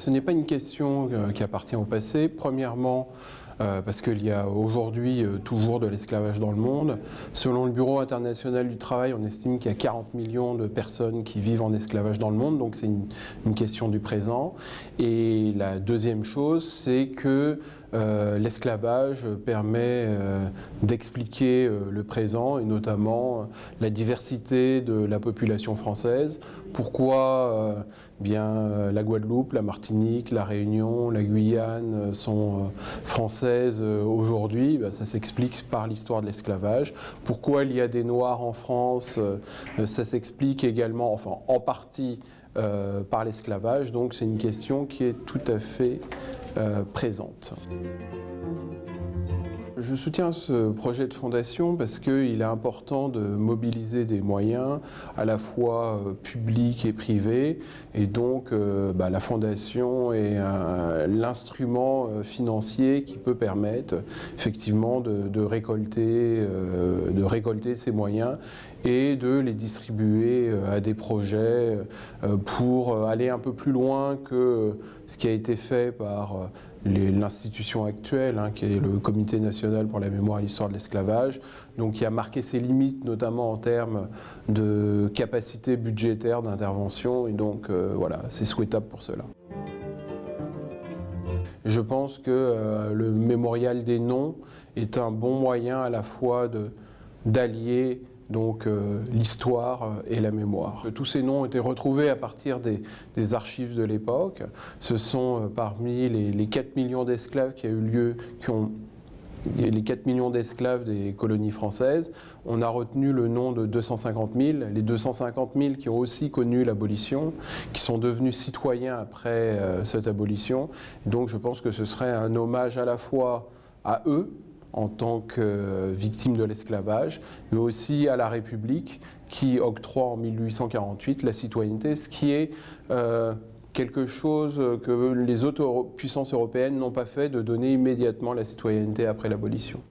ce n'est pas une question qui appartient au passé. Premièrement, parce qu'il y a aujourd'hui toujours de l'esclavage dans le monde. Selon le Bureau international du travail, on estime qu'il y a 40 millions de personnes qui vivent en esclavage dans le monde, donc c'est une question du présent. Et la deuxième chose, c'est que l'esclavage permet d'expliquer le présent et notamment la diversité de la population française. Pourquoi bien la Guadeloupe, la Martinique, la Réunion, la Guyane sont françaises aujourd'hui, ça s'explique par l'histoire de l'esclavage. Pourquoi il y a des Noirs en France, ça s'explique également, enfin en partie par l'esclavage. Donc c'est une question qui est tout à fait présente. Je soutiens ce projet de fondation parce qu'il est important de mobiliser des moyens à la fois publics et privés, et donc la fondation est l'instrument financier qui peut permettre effectivement de récolter ces moyens et de les distribuer à des projets pour aller un peu plus loin que ce qui a été fait par l'institution actuelle, qui est le Comité national pour la mémoire et l'histoire de l'esclavage, donc qui a marqué ses limites, notamment en termes de capacité budgétaire d'intervention, et donc voilà, c'est souhaitable pour cela. Je pense que le mémorial des noms est un bon moyen à la fois d'allier donc l'histoire et la mémoire. Tous ces noms ont été retrouvés à partir des archives de l'époque. Ce sont parmi les 4 millions d'esclaves qui a eu lieu, les 4 millions d'esclaves des colonies françaises. On a retenu le nom de 250 000, les 250 000 qui ont aussi connu l'abolition, qui sont devenus citoyens après cette abolition. Et donc je pense que ce serait un hommage à la fois à eux, en tant que victimes de l'esclavage, mais aussi à la République qui octroie en 1848 la citoyenneté, ce qui est quelque chose que les autres puissances européennes n'ont pas fait, de donner immédiatement la citoyenneté après l'abolition.